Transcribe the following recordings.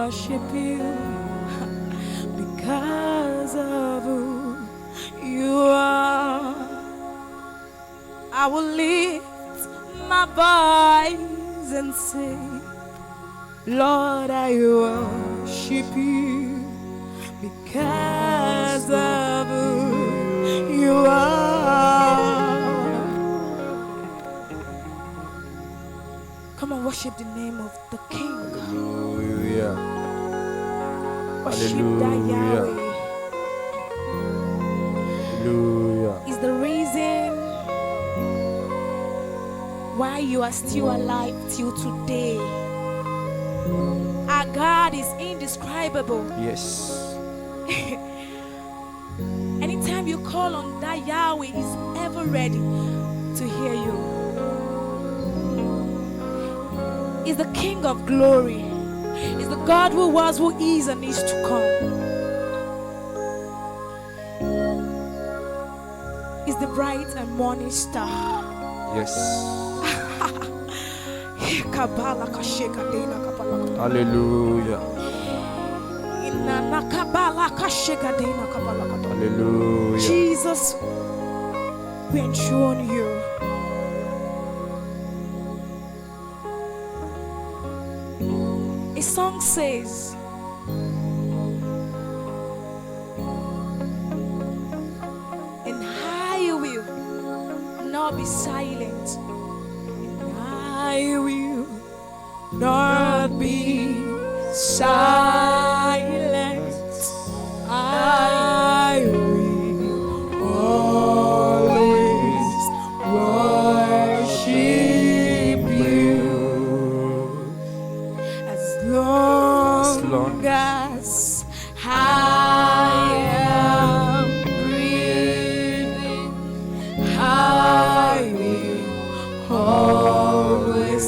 worship you because of who you are. I will lift my voice and say, Lord, I worship you because of who you are. Come on, worship the name of the King. Hallelujah. Worship that Yahweh. Hallelujah. Is the reason why you are still alive till today. Our God is indescribable. Yes. Anytime you call on that Yahweh, He's ever ready to hear you. He's the King of glory. He's the God who was, who is, and is to come. He's the bright and morning star. Yes. Hallelujah. Hallelujah. Jesus, we enthrone you. A song says, and I will not be silent, and I will not be silent. I will always worship you as long as I am breathing. I will always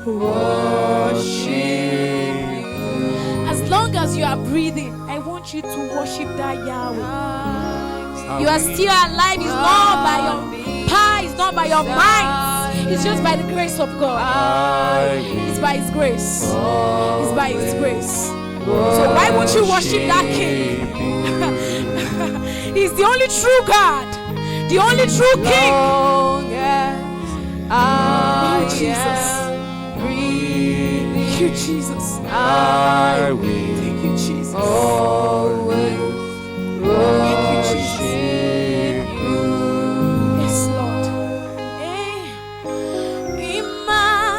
worship you. As long as you are breathing, I want you to worship that Yahweh. You are still alive. It's not by your power, it's not by your mind. It's just by the grace of God. It's by His grace. It's by His grace. So why won't you worship that King? He's the only true God, the only true King. Oh, Jesus. Thank you, Jesus. I will Thank you, Jesus. always worship you. Yes, Lord. Emmanuel.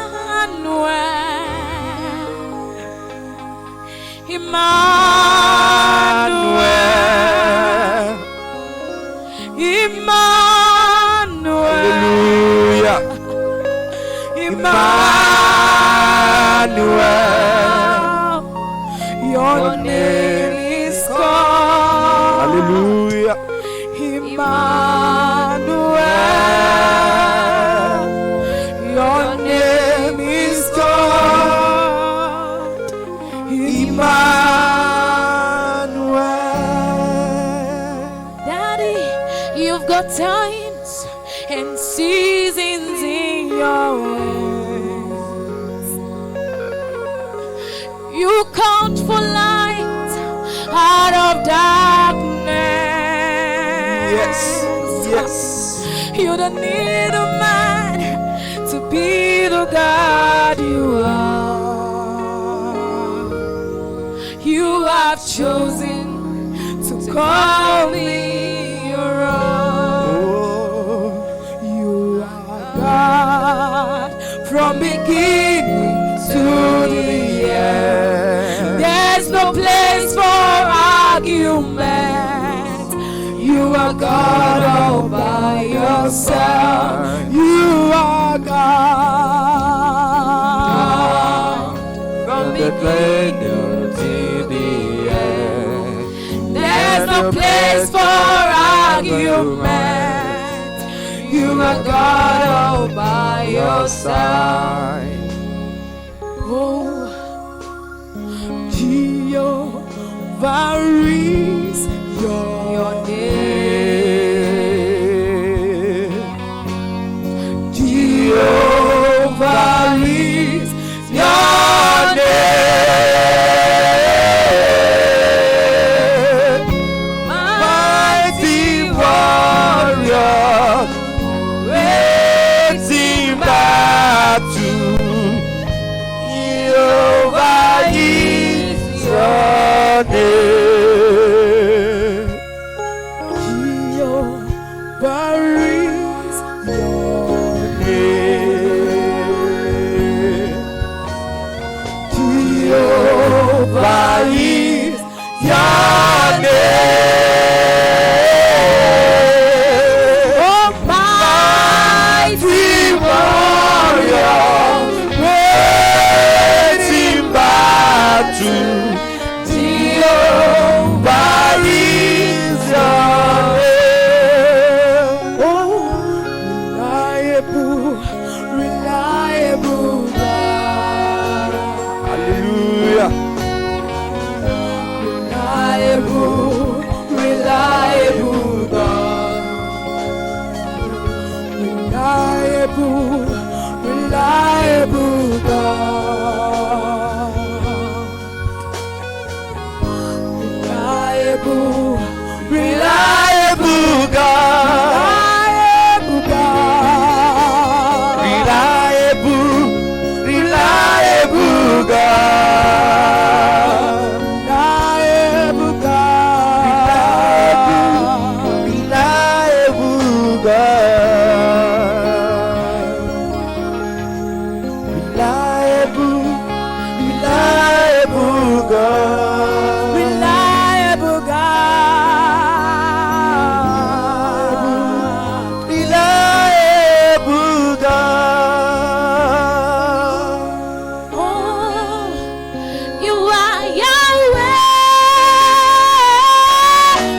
Emmanuel. Emmanuel. Hallelujah. Emmanuel. Your name is called. Hallelujah. Emmanuel. Your name is called. Emmanuel. Daddy, you've got times and seasons in your hands. You count for light out of darkness. Yes. Yes. You don't need a man to be the God you are. You have chosen to call me your own. You are God from beginning to the end. There's no place for argument. You are God all by yourself. You are God from The beginning beginning to the end. There's no place for argument. You are God all by yourself. Oh, Jehovah is your name. Jehovah is your name. Jehovah is your name. Jehovah is your name. Jehovah is your name. Almighty warrior, great in battle. Jehovah is your name. Oh, reliable, reliable God. Hallelujah. Reliable, reliable God. Reliable, reliable God. Reliable, reliable God. Reliable, reliable God. Reliable God. Reliable God. Reliable, reliable God. Reliable God. Reliable God. Oh, you are Yahweh.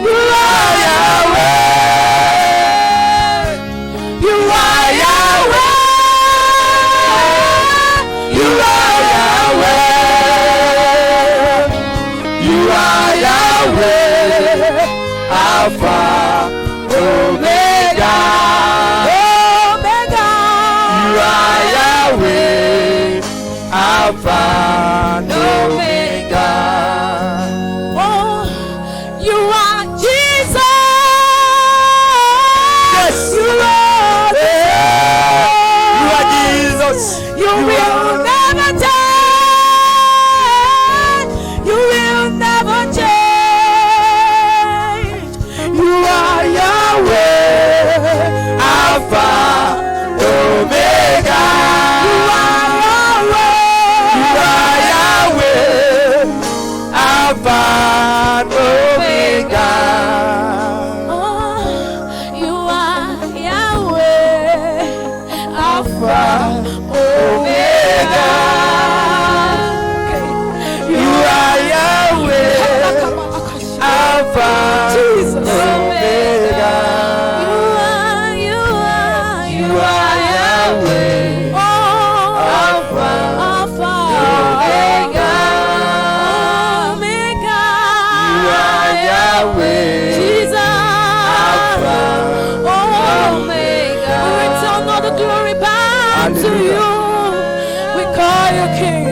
You are Yahweh. You are Yahweh. You are Yahweh. You are Yahweh. Alpha, Omega. Omega. You are Yahweh. Alpha, Omega. Oh, you are Jesus. Yes, you are. You are Jesus. You will never change. You will never change. You are Yahweh, Alpha, Omega. You are Yahweh, Alpha, Omega. Oh, you are Yahweh, Alpha, Omega. You are Yahweh, Alpha, Jesus. Omega. You are Yahweh, Oh, Alpha, Alpha, Omega. Omega. You are Yahweh, Jesus. Alpha, Omega. We return all the glory back to Hallelujah. you. We call you King.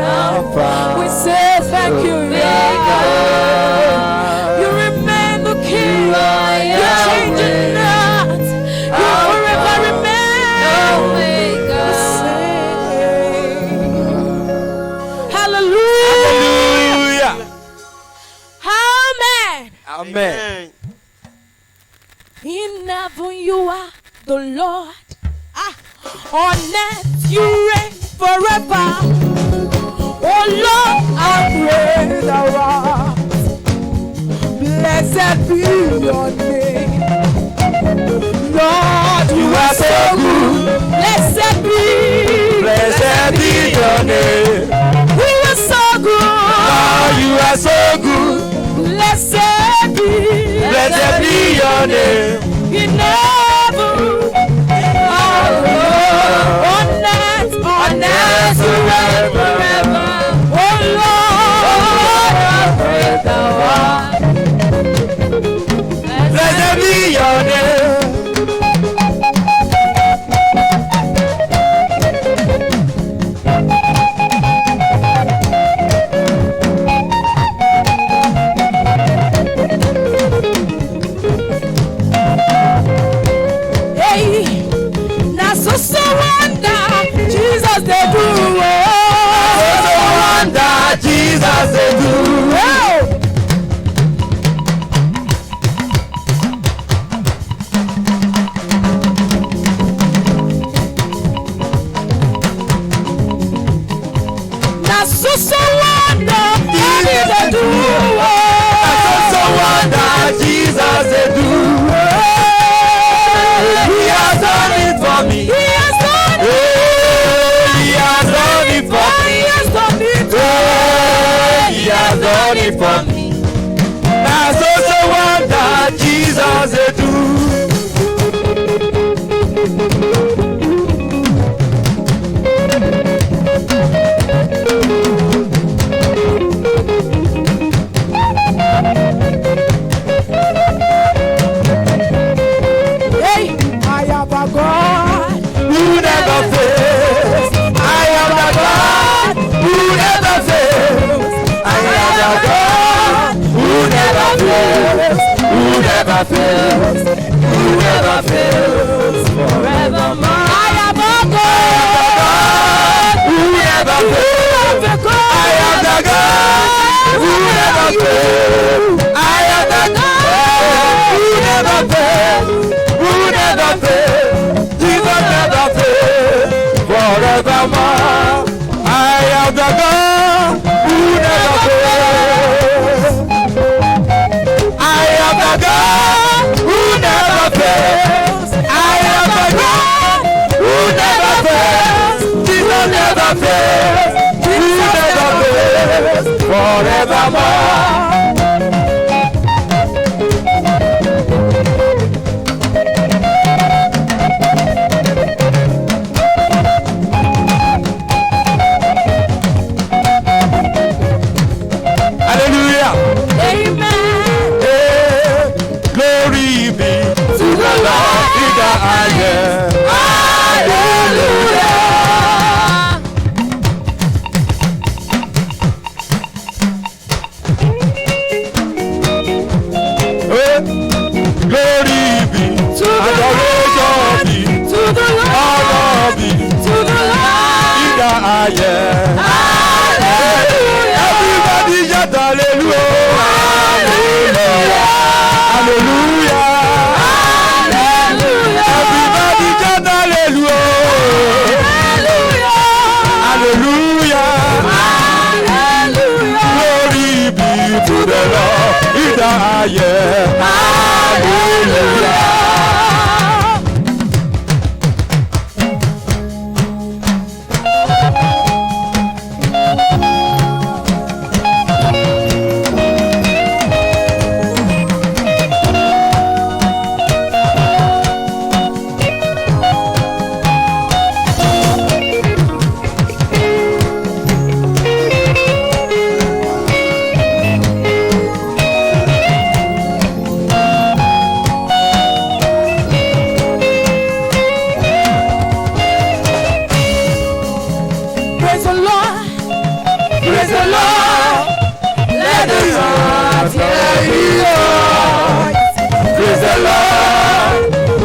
Alpha, We say thank you, Omega. You remain the King. You are You change it Yahweh. not. You forever remain. Omega. We sing. Hallelujah. Hallelujah. Amen. Amen. In heaven you are the Lord. On earth you reign forever. Oh Lord, I praise the Lord. Blessed be your name. Lord, you are so good. Blessed be your name. You are so good. Oh, you are so good. Blessed Blessed be your name. You never on earth forever. Oh Lord, I praise the Lord. Blessed be your name. so wonder, Jesus do. I so wonder, Jesus they do. He has done it for me. He has done it. He has done it for me. He has done it. He has done it for me. I so wonder, Jesus they do. Who never fails forevermore. I am a God Who never fails. I am the God who never fails. I am the God who never fails. Who never fails. Jesus never fails forevermore. I am the God who never fails. I am the God who never fails. I am the God who never fails. Jesus never fails. He never fails forevermore. Hallelujah. Amen. Hey, glory be to the Lord in the highest. Hallelujah. Hey, glory be to the Lord, To the Lord. honor be To the Lord. in the highest. Hallelujah. Everybody shout hallelujah. Hallelujah. Hallelujah. Everybody shout hallelujah. Hallelujah. Hallelujah. Hallelujah. Glory be to the Lord in the highest. Hallelujah. Praise the Lord. Praise the Lord. Let the earth hear you. Praise the Lord.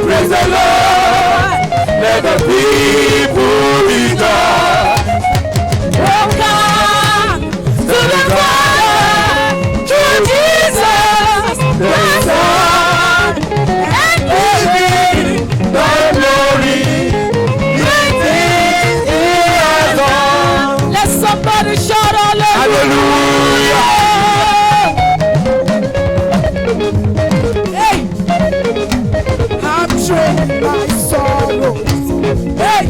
Praise the Lord. Let the people rejoice. Welcome to the Father, through Jesus, the Son, and Giving the glory. Great things He has done. let somebody shout Hallelujah. Hey, I'm trading my sorrows. Hey,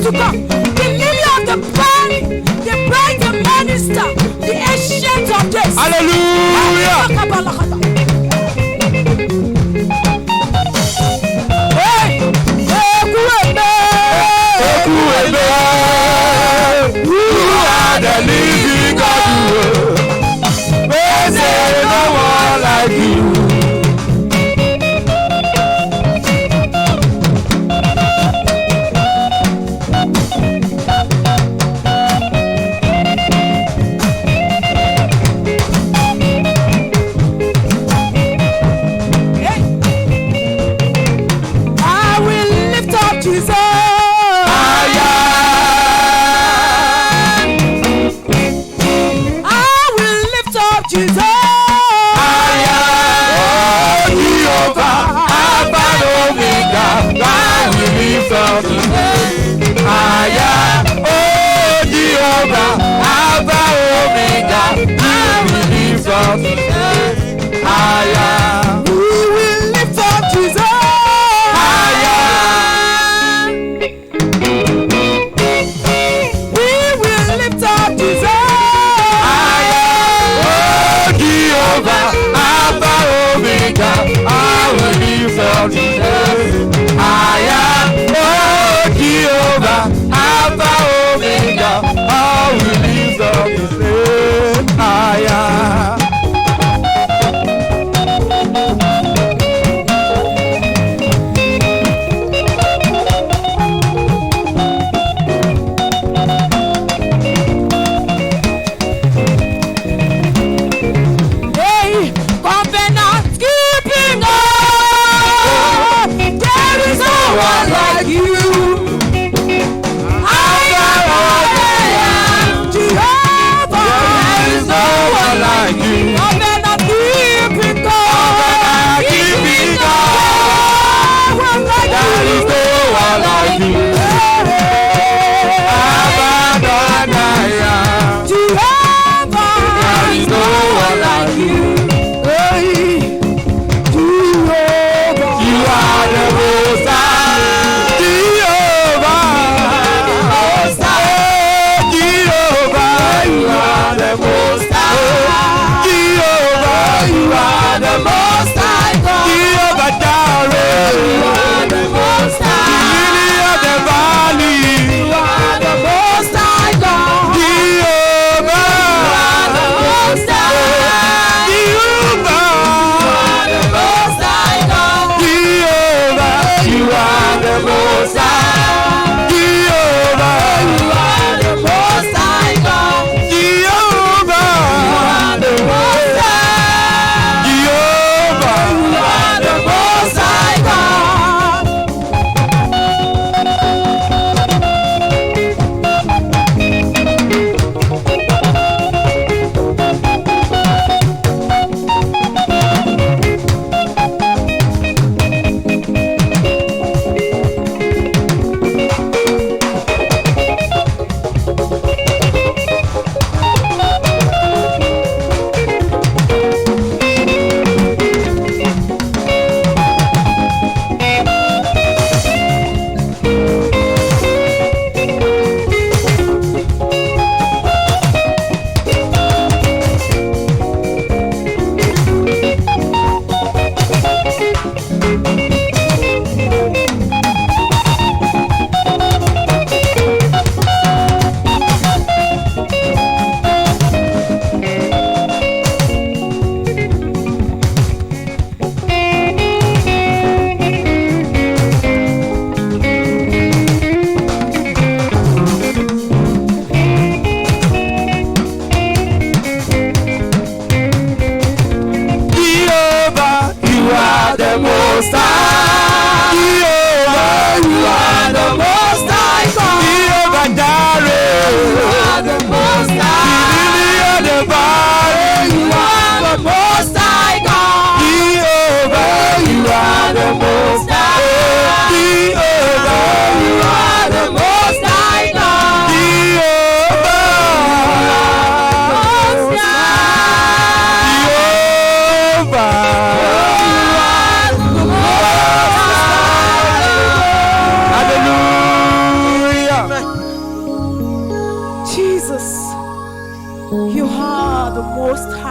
to come, the lily of the valley, the bright and morning star, the ancient of days. Hallelujah. Hey, You are the living God. There's no one like you.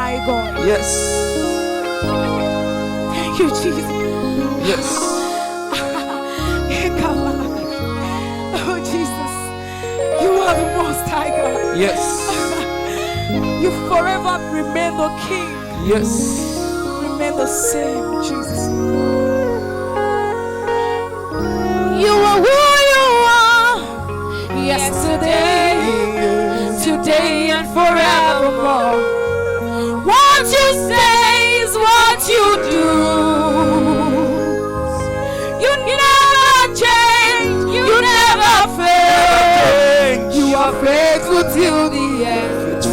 my God. Yes. Thank you, Jesus. Yes. Oh, Jesus. You are the Most High God. Yes. You forever remain the King. Yes. Remain the same, Jesus. You are who you are. Yesterday, today, and forevermore. What you say is what you do. You never change. You never fail. You are faithful till the end.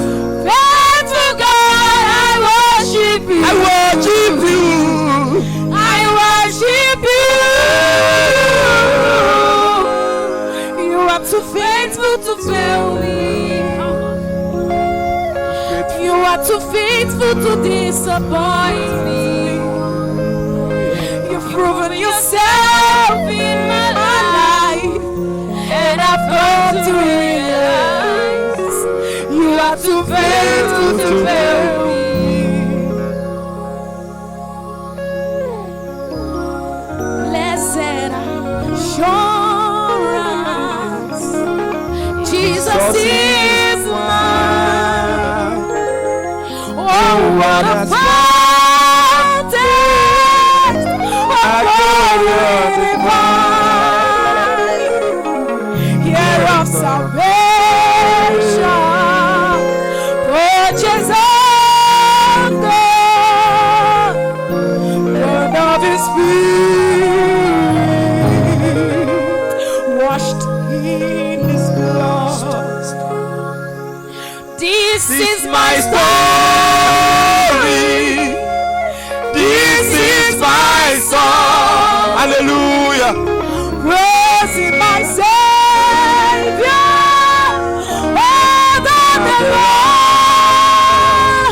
Faithful God, I worship you. I worship you. I worship you. You are too faithful to fail me. You are too faithful to disappoint me. You've proven yourself in my life, and I've come to realize you are too faithful to fail me. Blessed assurance, Jesus is mine. Oh, what a fountain of glory divine, year of salvation, purchase of God, born of His Spirit, washed in His blood. This is my story. This is my song. Hallelujah. Praising my Savior, oh, the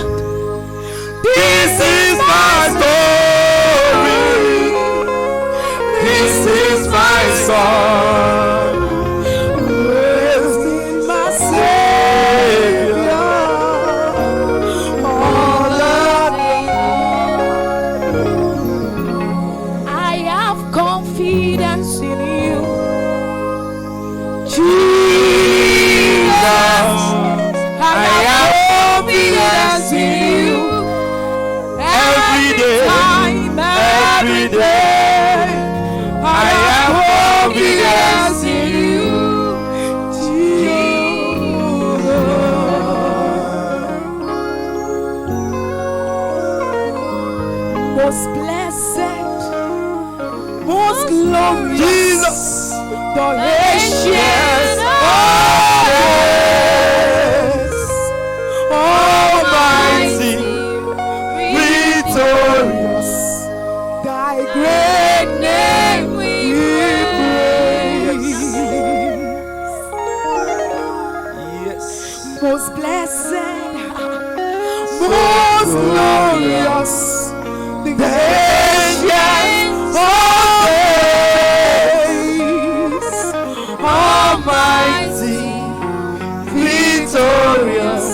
Lord. This is my story. This is my song. Praising my Savior, all the I have confidence in you, Jesus. I have confidence in you. Every day, Every day, I have confidence in you, Jesus. Most blessed, most glorious, Jesus, the ancient of days, almighty, victorious, thy great name we praise. yes, Most blessed, most glorious, the ancient of days, almighty, victorious,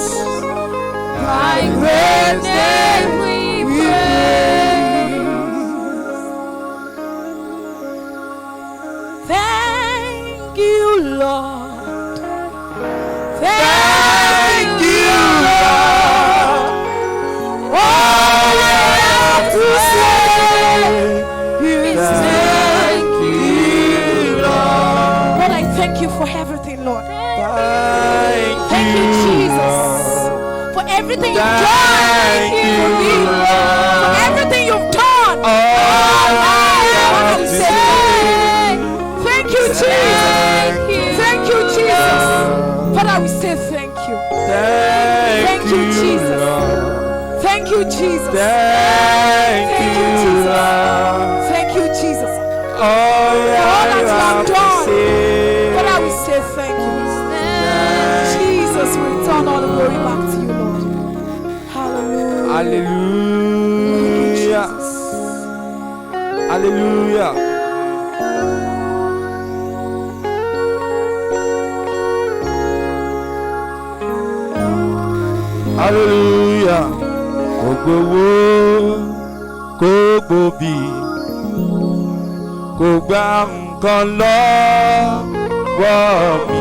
thy great name we praise. Thank you, Lord. Thank you, Lord. All I have to say is thank you, Lord. Lord, I thank you for everything, Lord. Thank you, Jesus, for everything you've done for me, for everything you've done. All I want to say, thank you, Jesus. Thank you, Jesus. Father, we say thank you. Thank you, Jesus. Thank you, Jesus. Thank you, Lord. Thank you, Jesus. All that you have done. say. Father, we say thank you. Jesus, we return all the glory back to you, Lord. Hallelujah. Hallelujah. Hallelujah. Hallelujah. gbowó kó gbòbí kó gbà nǹkan lọ́wọ́ mi.